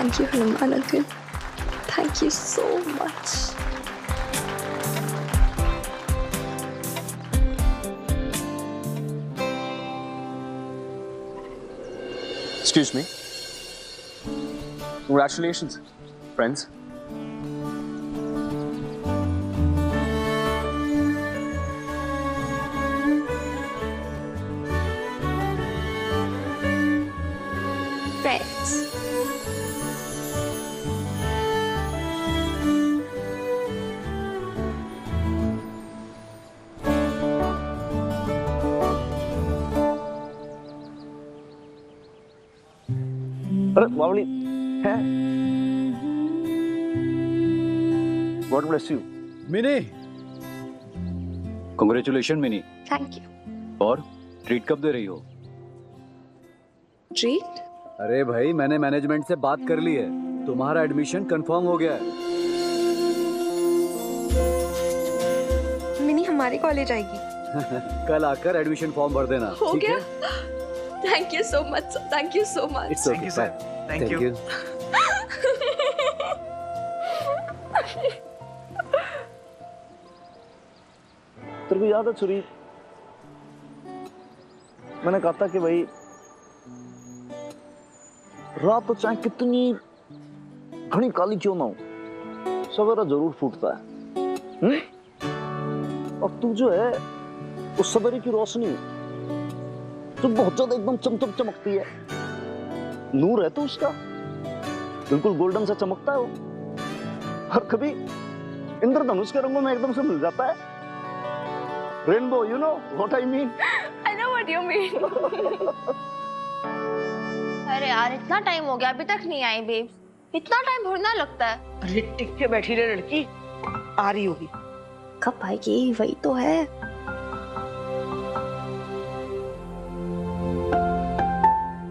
Thank you, Hanuman uncle. Thank you so much. Excuse me. Congratulations, friends. Friends. अरे बावली है। God bless you. Mini, congratulation mini. Thank you. और treat कब दे रही हो? Treat? अरे भाई, मैंने मैनेजमेंट से बात कर ली है, तुम्हारा एडमिशन कंफर्म हो गया है। मिनी हमारे कॉलेज आएगी। कल आकर एडमिशन फॉर्म भर देना। हो ठीक गया? है? Thank you so much. Thank you so much. It's okay, bye. Thank you. तेरे को याद है छुरी, मैंने कहा था कि भाई रात तो चाहे कितनी घनी काली क्यों ना हो, सवेरा जरूर फूटता है। और तू जो है उस सवेरे की रोशनी तो बहुत ज्यादा एकदम चमचम चमकती है। नूर है तो उसका, बिल्कुल गोल्डन सा चमकता है वो, और कभी इंद्रधनुष के रंगों में एकदम से मिल जाता है। Rainbow, you know what I mean. I know what you mean. अरे यार, इतना टाइम हो गया अभी तक नहीं आई बेब। इतना टाइम थोड़ी ना लगता है। अरे टिक के बैठी रहे लड़की, आ रही होगी। कब आएगी? वही तो है।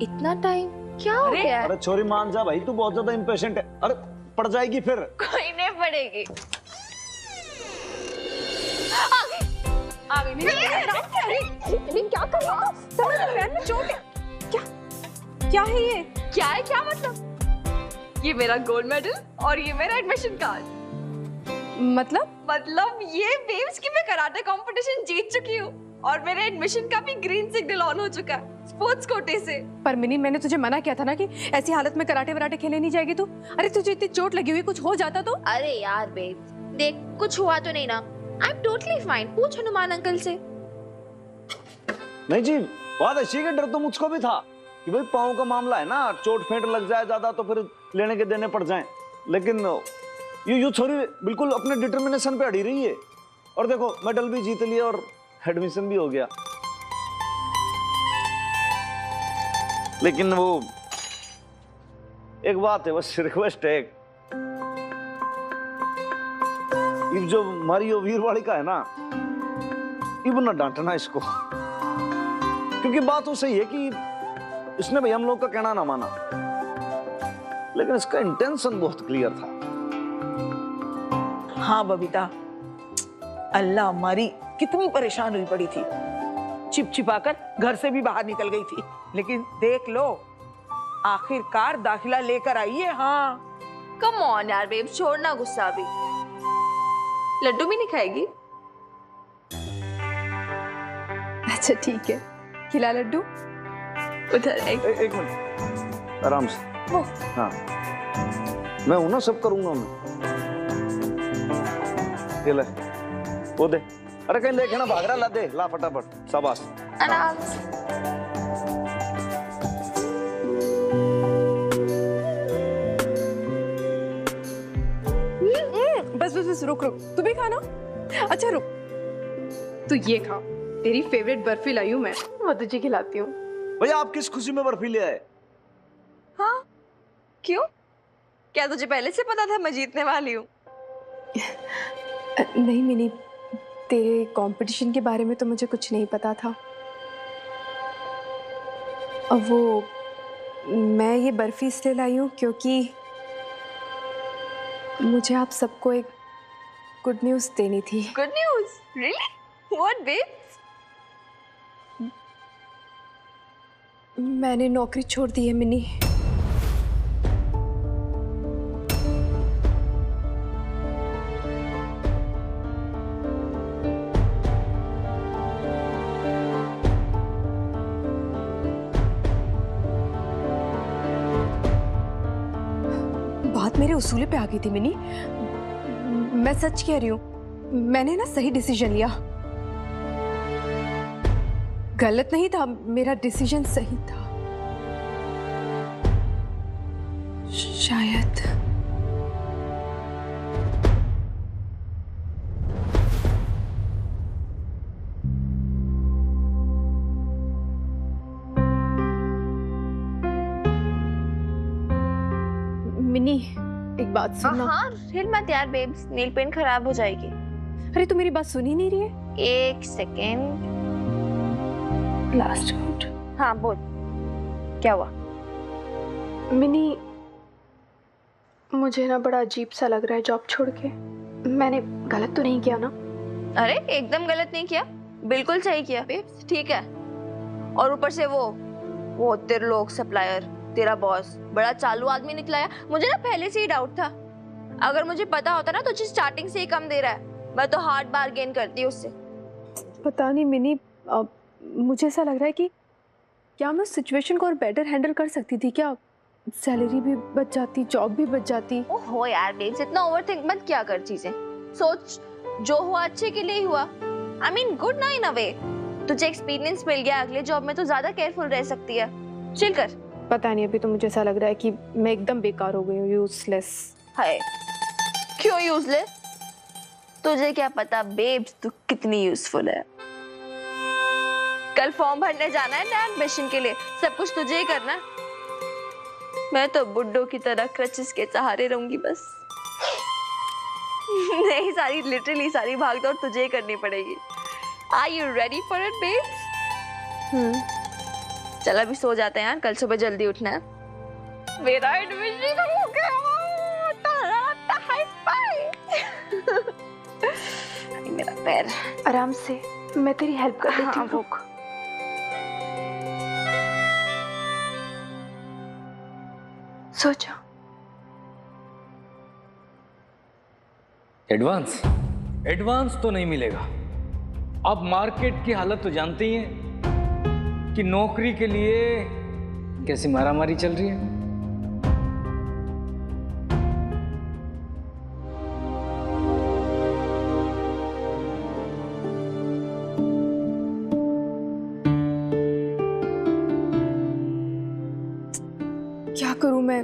इतना टाइम क्या हो गया? अरे छोरी मान जा भाई, तू बहुत ज्यादा इम्पेशेंट है। अरे पड़ जाएगी फिर। कोई नहीं पड़ेगी। आगे नहीं क्या कर रहा हो? समझ पैर में चोट है। क्या है ये? क्या है? क्या मतलब? ये मेरा गोल्ड मेडल और ये मेरा एडमिशन कार्ड। मतलब ये बेब्स की मैं कराटे कंपटीशन जीत चुकी हूँ और मेरे एडमिशन का भी ग्रीन सिग्नल ऑन हो चुका है स्पोर्ट्स कोटे से। पर मिनी, मैंने तुझे मना किया था ना कि ऐसी हालत में कराटे वराटे खेलने नहीं जाएगी तू। अरे तुझे इतनी चोट लगी हुई, कुछ हो जाता तो? अरे यार बेब, देख कुछ हुआ तो नहीं ना। I am totally fine. पूछ हनुमान अंकल से। नहीं जी, बात ऐसी का डर तो मुझको भी था कि भाई पाँव का मामला है ना, चोट फेंट लग जाए ज्यादा तो फिर लेने के देने पड़ जाएं। लेकिन यू छोरी बिल्कुल अपने डिटर्मिनेशन पे अड़ी रही है, और देखो मेडल भी जीत लिया और एडमिशन भी हो गया। लेकिन वो एक बात है, बस रिक्वेस्ट है, ये जो मारियो वीरवाड़ी का है ना, ये ना डांटना इसको, क्योंकि बात तो सही है कि इसने भाई हम लोग का कहना ना माना, लेकिन इसका इंटेंशन बहुत क्लियर था। हाँ बबीता, अल्लाह हमारी कितनी परेशान हुई पड़ी थी, छिप छिपाकर घर से भी बाहर निकल गई थी, लेकिन देख लो आखिरकार दाखिला लेकर आई है। हाँ कम ऑन यार बेब, छोड़ना गुस्सा भी। लड्डू भी नहीं खाएगी? अच्छा ठीक है, खिला लड्डू। उधर एक मिनट, आराम से। हाँ मैं हूं ना, सब करूंगा मैं। ये ले, वो दे। अरे कहीं लेके ना भाग रहा, ला दे, ला फटाफट। शाबाश। आराम से। बस बस बस, रुक रुक, तू भी खाना। अच्छा रुक, तू ये खा, तेरी फेवरेट बर्फी लाई हूँ मैं, वो तुझे खिलाती हूँ। भैया आप किस खुशी में बर्फी ले आए? हाँ क्यों? क्या तुझे पहले से पता था मैं जीतने वाली हूँ? नहीं मिनी, तेरे कंपटीशन के बारे में तो मुझे कुछ नहीं पता था। अब वो मैं ये बर्फी इसलिए लाई हूँ क्योंकि मुझे आप सबको एक गुड न्यूज़ देनी थी। Good news? Really? What babe? मैंने नौकरी छोड़ दी है मिनी। मेरे उसूले पे आ गई थी मिनी। मैं सच कह रही हूँ, मैंने ना सही डिसीजन लिया। गलत नहीं था, मेरा डिसीजन सही था शायद। मिनी एक बात सुनना। हाँ, हिल मत यार बेब्स, नेल पेंट खराब हो जाएगी। अरे तू मेरी बात सुन ही नहीं रही है। एक सेकेंड। Last out. हाँ बोल, क्या हुआ? मिनी, मुझे ना बड़ा अजीब सा लग रहा है जॉब छोड़ के। मैंने गलत तो नहीं किया ना? अरे एकदम गलत नहीं किया, बिल्कुल सही किया बेब्स, ठीक है। और ऊपर से वो तेरे लोग सप्लायर, तेरा बॉस बड़ा चालू आदमी निकला है। मुझे ना पहले से ही डाउट था। अगर मुझे पता होता ना तुझे स्टार्टिंग से ही कम दे रहा है, मैं तो हार्ड बार्गेन करती उससे। पता नहीं मिनी, मुझे ऐसा लग रहा है कि क्या मैं उस सिचुएशन को और बेटर हैंडल कर सकती थी क्या? सैलरी भी बच जाती, जॉब भी बच जाती। ओहो यार बेब्स, इतना ओवरथिंक मत क्या कर चीजें। सोच, जो हुआ अच्छे के लिए ही हुआ। आई मीन गुड ना इन अ वे। तुझे एक्सपीरियंस मिल गया, अगले जॉब में तो ज्यादा केयरफुल रह सकती है। चिल कर। पता नहीं, अभी तो मुझे ऐसा लग रहा है कि मैं एकदम बेकार हो गई हूँ, यूजलेस। हाय, क्यों यूजलेस? तुझे क्या पता बेब्स तू कितनी यूजफुल है। कल फॉर्म भरने जाना है ना एडमिशन के लिए, सब कुछ तुझे ही करना है। मैं तो बुड्ढों की तरह क्रचेस के सहारे रहूंगी बस। नहीं, सारी लिटरली सारी भागदौड़ तुझे ही करनी पड़ेगी। Are you ready for it babes? चल अभी सो जाते हैं यार, कल सुबह जल्दी उठना है। मेरा एडमिशन हो गया, तारा हाई फाई। मेरा पैर। आराम से, मैं तेरी हेल्प कर देती हूँ। रुक। सोचो। एडवांस तो नहीं मिलेगा। अब मार्केट की हालत तो जानते ही हैं कि नौकरी के लिए कैसी मारामारी चल रही है। क्या करूं मैं,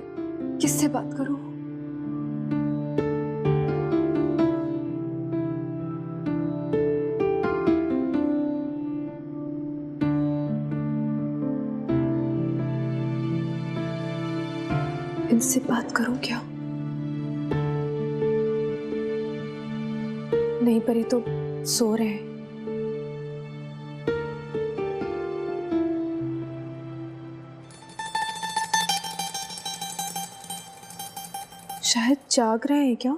किससे बात करूं? इनसे बात करूं क्या? नहीं, पर ये तो सो रहे हैं। शायद जाग रहे हैं क्या?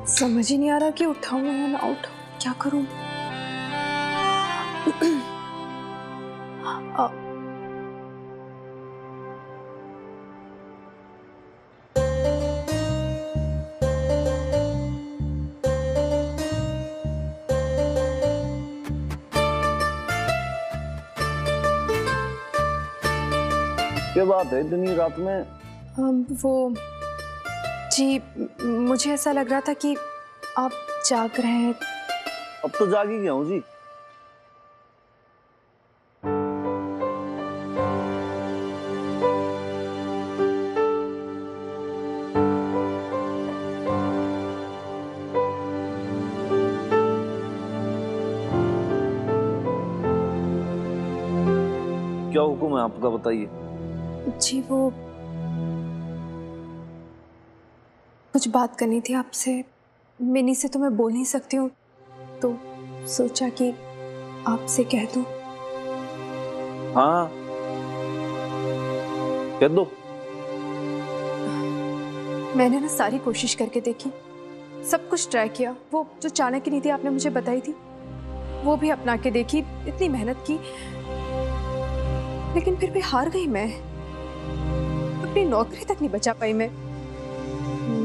समझ ही नहीं आ रहा कि उठाऊं या ना उठाऊं, क्या करूं? क्या बात है इतनी रात में? वो जी, मुझे ऐसा लग रहा था कि आप जाग रहे हैं। अब तो जाग ही गया हूँ जी। क्या हुक्म है आपका, बताइए। जी, वो कुछ बात करनी थी आपसे। मिनी से तो मैं बोल नहीं सकती हूँ, तो सोचा कि आपसे कह दूं। हाँ, कह दो। मैंने ना सारी कोशिश करके देखी, सब कुछ ट्राई किया। वो जो चाणक्य नीति आपने मुझे बताई थी, वो भी अपना के देखी, इतनी मेहनत की, लेकिन फिर भी हार गई मैं, अपनी नौकरी तक नहीं बचा पाई मैं।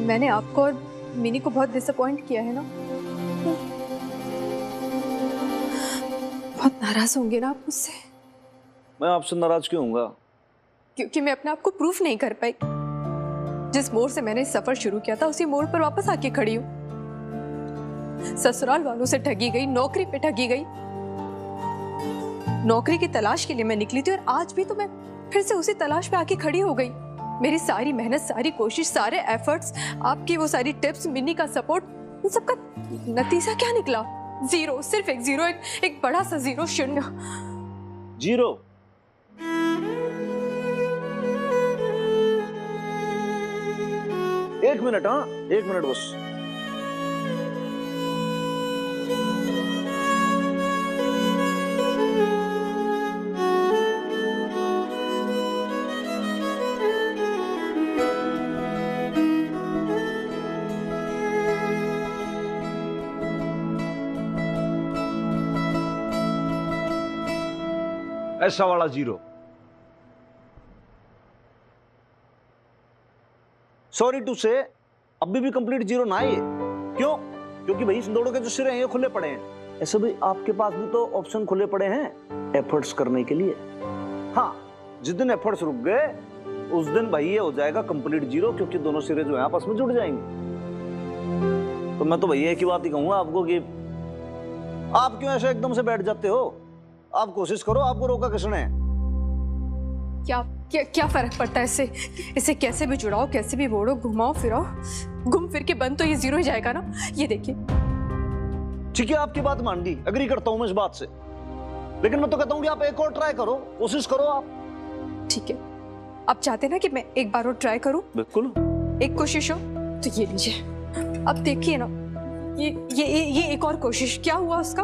मैंने आपको और मिनी को बहुत डिसअपॉइंट किया है ना, बहुत नाराज होंगे ना आप मुझसे। मैं आपसे नाराज क्यों होऊंगा? क्योंकि मैं अपने आप को प्रूफ नहीं कर पाई। जिस मोड़ से मैंने सफर शुरू किया था उसी मोड़ पर वापस आके खड़ी हूँ। ससुराल वालों से ठगी गई, नौकरी पे ठगी गई। नौकरी की तलाश के लिए मैं निकली थी और आज भी तो मैं फिर से उसी तलाश पे आके खड़ी हो गई। मेरी सारी मेहनत, सारी कोशिश, सारे एफर्ट्स, आपकी वो सारी टिप्स, मिनी का सपोर्ट, उन सबका नतीजा क्या निकला? जीरो, सिर्फ एक जीरो, एक बड़ा सा जीरो, शून्य। जीरो? एक मिनट, हाँ 1 मिनट बस। ऐसा वाला जीरो। सॉरी टू से अभी भी कंप्लीट जीरो ना है। क्यों? क्योंकि भाई इन दोनों के जो सिरे हैं ये खुले पड़े हैं। ऐसे भी आपके पास भी तो ऑप्शन खुले पड़े हैं एफर्ट्स करने के लिए। हाँ, जिस दिन एफर्ट्स रुक गए उस दिन भाई ये हो जाएगा कंप्लीट जीरो, क्योंकि दोनों सिरे जो है आपस में जुड़ जाएंगे। तो मैं तो भैया एक ही बात ही कहूंगा आपको कि आप क्यों ऐसे एकदम से बैठ जाते हो? आप कोशिश करो, आपको रोका किसने? क्या क्या क्या फर्क पड़ता है इससे? इसे कैसे भी जुड़ाओ, कैसे भी मोड़ो, घुमाओ फिराओ, घूम फिर के बंद तो ये जीरो ही जाएगा ना। ये देखिए। ठीक है, आपकी बात मान ली, एग्री करता हूं मैं इस बात से, लेकिन मैं तो कहता हूं कि आप एक और ट्राई करो, कोशिश करो आप। ठीक है, आप चाहते ना कि मैं एक बार और ट्राई करूं? बिल्कुल। एक कोशिश हो तो ये लीजिए, अब देखिए ना, ये एक और कोशिश। क्या हुआ उसका?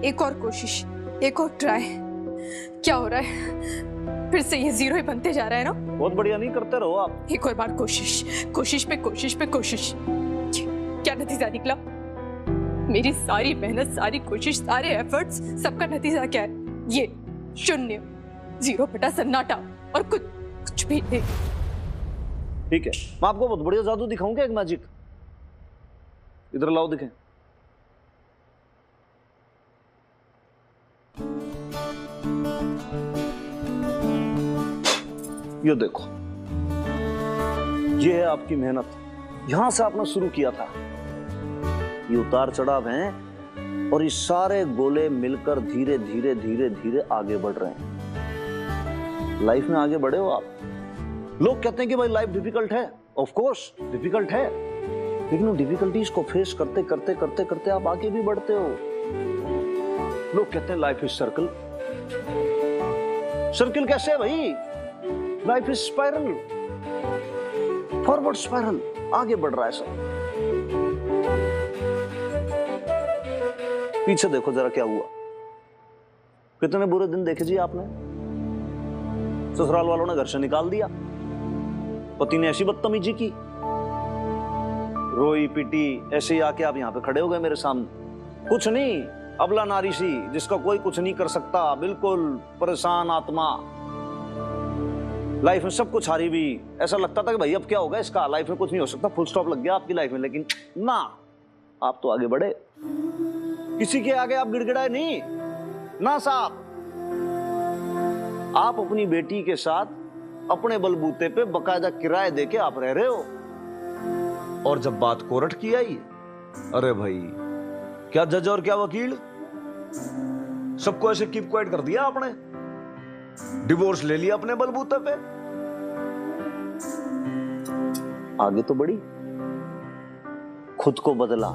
एक और कोशिश, एक और ट्राई। क्या हो रहा है? फिर से ये जीरो ही बनते जा रहा है ना। बहुत बढ़िया, नहीं करते रहो आप। एक और बार कोशिश, कोशिश पे कोशिश पे कोशिश। क्या नतीजा निकला? मेरी सारी मेहनत, सारी कोशिश, सारे एफर्ट्स, सबका नतीजा क्या है? ये शून्य, जीरो बटा सन्नाटा, और कुछ भी नहीं। ठीक है, मैं आपको बहुत बढ़िया जादू दिखाऊंगा, एक मैजिक। इधर लाओ, दिखें। ये देखो, ये है आपकी मेहनत। यहां से आपने शुरू किया था। ये उतार चढ़ाव हैं और ये सारे गोले मिलकर धीरे धीरे धीरे धीरे आगे बढ़ रहे हैं। लाइफ में आगे बढ़े हो आप। लोग कहते हैं कि भाई लाइफ डिफिकल्ट है। ऑफ कोर्स डिफिकल्ट है, लेकिन उन डिफिकल्टीज को फेस करते करते करते करते आप आगे भी बढ़ते हो। लोग कहते हैं लाइफ इज सर्कल। सर्कल कैसे है भाई? Life is spiral, forward spiral, आगे बढ़ रहा है सब। पीछे देखो जरा क्या हुआ। कितने बुरे दिन देखे जी आपने। ससुराल वालों ने घर से निकाल दिया, पति ने ऐसी बदतमीजी की, रोई पिटी, ऐसे ही आके आप यहां पे खड़े हो गए मेरे सामने। कुछ नहीं, अबला नारी सी जिसका कोई कुछ नहीं कर सकता, बिल्कुल परेशान आत्मा, लाइफ में सब कुछ हारी भी। ऐसा लगता था कि भाई अब क्या होगा इसका, लाइफ में कुछ नहीं हो सकता, फुल स्टॉप लग गया आपकी लाइफ में। लेकिन ना, आप तो आगे बढ़े। किसी के आगे आप गिड़गिड़ाए नहीं ना साहब। आप अपनी बेटी के साथ अपने बलबूते पे बकायदा किराए देके आप रह रहे हो। और जब बात कोर्ट की आई, अरे भाई क्या जज और क्या वकील, सबको ऐसे कीप क्वाइट कर दिया आपने। डिवोर्स ले लिया अपने बलबूते पे। आगे तो बढ़ी, खुद को बदला,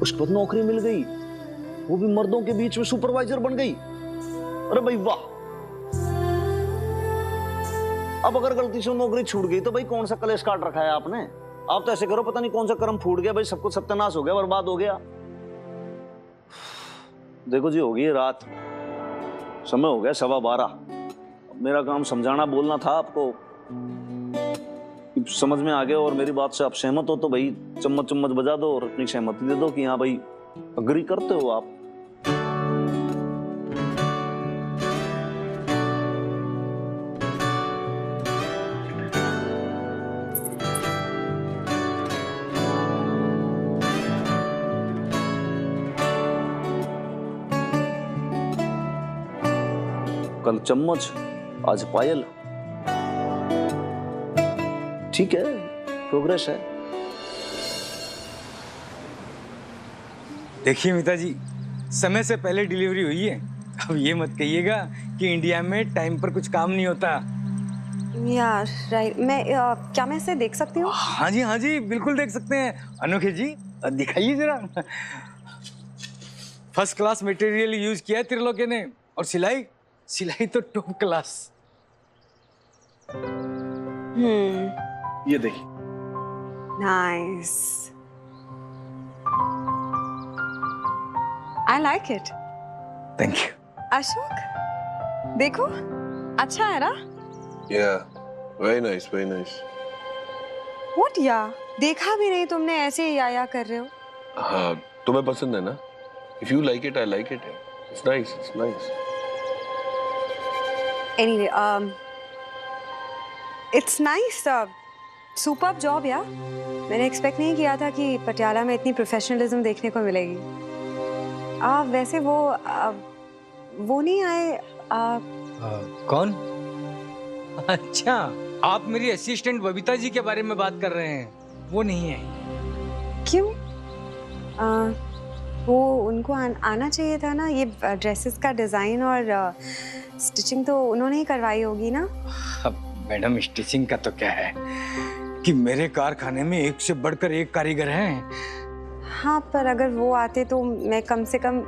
उसके बाद नौकरी मिल गई, वो भी मर्दों के बीच में सुपरवाइजर बन गई। अरे भाई वाह। अब अगर गलती से नौकरी छूट गई तो भाई कौन सा कलेश काट रखा है आपने। आप तो ऐसे करो, पता नहीं कौन सा कर्म फूट गया भाई, सब कुछ सत्यानाश हो गया, बर्बाद हो गया। देखो जी, हो गई रात, समय हो गया 12:15। मेरा काम समझाना बोलना था आपको, समझ में आ गया। और मेरी बात से आप सहमत हो तो भाई चम्मच चम्मच बजा दो और अपनी सहमति दे दो कि हाँ भाई अग्री करते हो आप। कल चम्मच, आज पायल। ठीक है, प्रोग्रेस है। देखिए मीता जी, समय से पहले डिलीवरी हुई है। अब ये मत कहिएगा कि इंडिया में टाइम पर कुछ काम नहीं होता। यार राइट, क्या मैं इसे देख सकती हूँ? हाँ जी बिल्कुल देख सकते हैं। अनोखे जी दिखाइए जरा। फर्स्ट क्लास मटेरियल यूज किया है त्रिलोके ने, और सिलाई तो टॉप क्लास। ये देखिए। Nice, I like it. Thank you. Ashok देखो, अच्छा है ना? Yeah, very nice, very nice. What या? देखा भी नहीं तुमने, ऐसे ही या कर रहे हो। हाँ, तुम्हें पसंद है ना? If you like it, I like it. It's nice, it's nice. Anyway, it's nice. Superb job यार। मैंने एक्सपेक्ट नहीं किया था कि पटियाला में इतनी प्रोफेशनलिज्म देखने को मिलेगी। वैसे वो नहीं आए। कौन? अच्छा, आप मेरी असिस्टेंट बबीता जी के बारे में बात कर रहे हैं। वो नहीं है। क्यों? वो उनको आना चाहिए था ना। ये ड्रेसेस का डिजाइन और स्टिचिंग तो उन्होंने ही करवाई होगी ना। अब मैडम, स्टिचिंग का तो क्या है कि मेरे कारखाने में एक से बढ़कर एक कारीगर हैं। हाँ, पर अगर वो आते तो मैं कम से कम,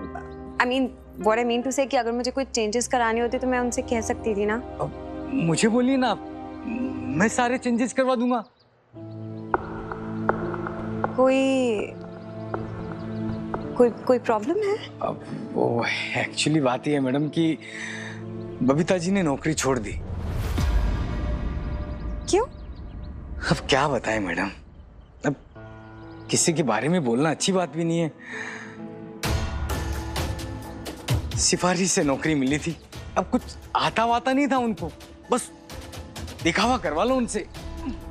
what I mean to say कि अगर मुझे कोई चेंजेस कराने होते तो मैं उनसे कह सकती थी ना। मुझे बोलिए ना, मैं सारे चेंजेस करवा दूंगा। कोई प्रॉब्लम है? अब वो एक्चुअली बात ये है मैडम कि बबीता जी ने नौकरी छोड़ दी। क्यों? अब क्या बताएं मैडम, अब किसी के बारे में बोलना अच्छी बात भी नहीं है। सिफारिश से नौकरी मिली थी, अब कुछ आता वाता नहीं था उनको, बस दिखावा करवा लो उनसे।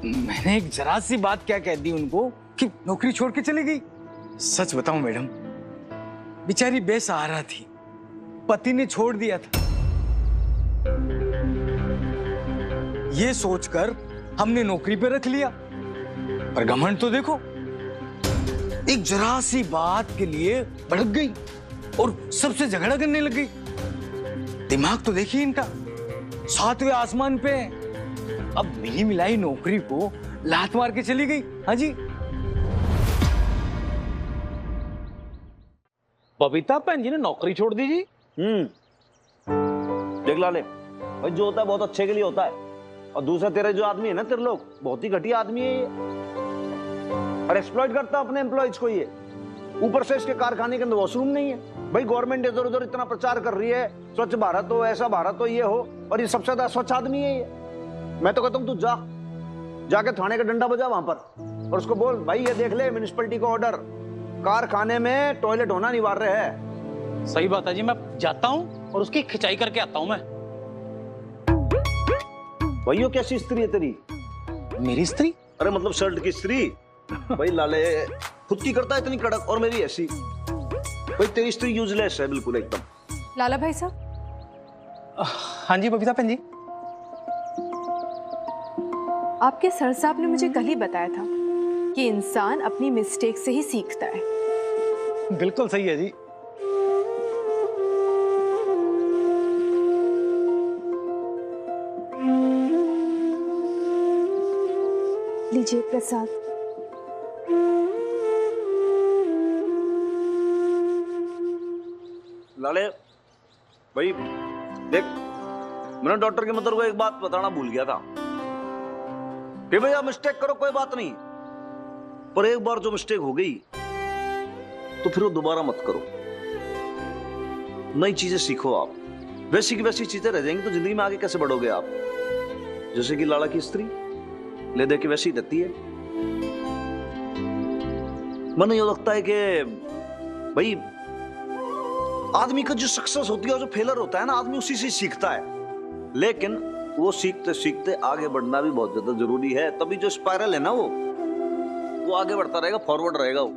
मैंने एक जरा सी बात क्या कह दी उनको कि नौकरी छोड़ के चली गई। सच बताऊं मैडम, बेचारी बेसहारा थी, पति ने छोड़ दिया था। ये सोचकर हमने नौकरी पे रख लिया, पर घमंड तो देखो, एक जरा सी बात के लिए भड़क गई और सबसे झगड़ा करने लग गई। दिमाग तो देखिए इनका, 7वें आसमान पे। अब मिली मिलाई नौकरी को लात मार के चली गई। हाँ जी। बबीता भैन जी ने नौकरी छोड़ दी जी। देख लाले भाई, जो होता है बहुत अच्छे के लिए होता है, और दूसरा तेरे जो आदमी है ना त्रिलोक, बहुत ही घटिया आदमी है ये, और एक्सप्लॉइट करता है अपने एम्प्लॉइज को ये। ऊपर से इसके कारखाने के अंदर वॉशरूम नहीं है। भाई गवर्नमेंट इधर उधर इतना प्रचार कर रही है, स्वच्छ भारत हो, ऐसा भारत हो, ये हो, और ये सबसे ज्यादा स्वच्छ आदमी है ये। मैं तो कहता हूँ तू जाके थाने का डंडा बजा वहां पर, और उसको बोल भाई ये देख ले म्युनिसिपैलिटी का ऑर्डर, कारखाने में टॉयलेट होना अनिवार्य है। सही बात है जी, मैं जाता हूँ और उसकी खिंचाई करके आता हूँ मैं। भाई वो कैसी स्त्री है तेरी? मेरी स्त्री? अरे मतलब शर्ट की स्त्री। भाई लाले खुद की करता है इतनी कड़क, और मेरी ऐसी। भाई तेरी स्त्री यूजलेस है बिल्कुल एकदम। लाला भाई साहब। हाँ जी बबीता भैन जी। आपके सर साहब ने मुझे कल ही बताया था कि इंसान अपनी मिस्टेक से ही सीखता है। बिल्कुल सही है जी। लीजिए प्रसाद। लाले भाई देख, मैंने डॉक्टर के मतलब को एक बात बताना भूल गया था कि भैया मिस्टेक करो कोई बात नहीं, पर एक बार जो मिस्टेक हो गई तो फिर वो दोबारा मत करो। नई चीजें सीखो आप, वैसी की वैसी चीजें रह जाएंगी तो जिंदगी में आगे कैसे बढ़ोगे आप? जैसे कि लाला की स्त्री ले दे के वैसी रहती है। मन ये लगता है कि भाई आदमी का जो सक्सेस होती है और जो फेलर होता है ना, आदमी उसी से सीखता है, लेकिन वो सीखते सीखते आगे बढ़ना भी बहुत ज्यादा जरूरी है। तभी जो स्पाइरल है ना वो आगे बढ़ता रहेगा, फॉरवर्ड रहेगा वो।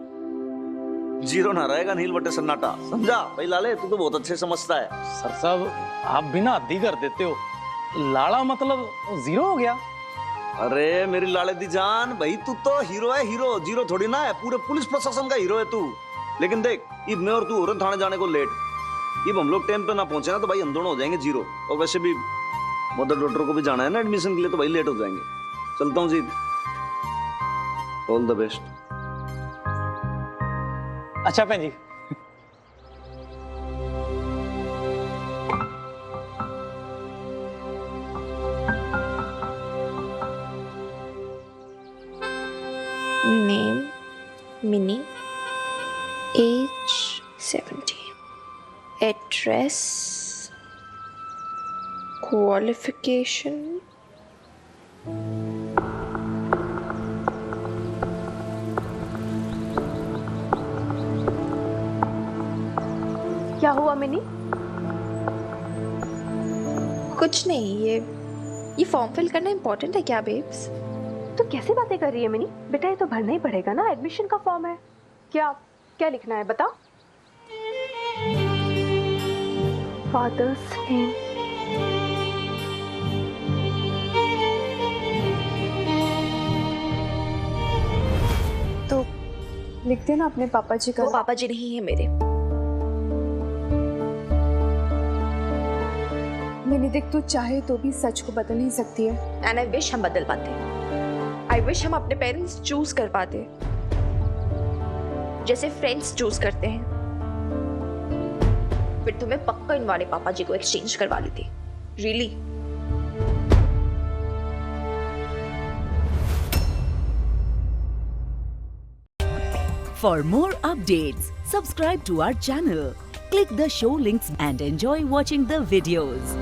जीरो ना रहेगा नील बटे सन्नाटा, समझा? भाई लाले तू तो बहुत अच्छे समझता है। सर साहब आप भी ना हद ही कर देते हो, लाड़ा मतलब जीरो हो गया। अरे मेरी लाले दी जान, भाई तू तो हीरो है, हीरो जीरो थोड़ी ना है, पूरे पुलिस प्रशासन का हीरो है तू। लेकिन देख अब मैं और तू हो रहे थाने जाने को लेट, अब हम लोग टाइम पे ना पहुंचे ना तो भाई हम दोनों हो जाएंगे जीरो। और वैसे भी मदर डॉक्टर को भी जाना है ना एडमिशन के लिए, तो भाई लेट हो जाएंगे। चलता हूँ जी, ऑल द बेस्ट। अच्छा भैन जी। Name Mini, age 17, address, qualification, क्या हुआ मिनी? कुछ नहीं। ये फॉर्म फिल करना इम्पोर्टेंट है क्या बेब्स? तो कैसी बातें कर रही है मिनी? बेटा ये तो भरना ही पड़ेगा ना, एडमिशन का फॉर्म है। क्या क्या लिखना है बता? फादर्स नेम, तो लिख देना अपने पापा जी का। वो पापा जी नहीं है मेरे। मैंने देख तू चाहे तो भी सच को बदल नहीं सकती है। एंड आई विश हम बदल पाते। आई विश हम अपने पेरेंट्स चूज कर पाते जैसे फ्रेंड्स चूज करते हैं। फिर तुम्हें पक्का इन वाले पापा जी को एक्सचेंज करवा लेती। Really For more updates, subscribe to our channel, click the show links and enjoy watching the videos.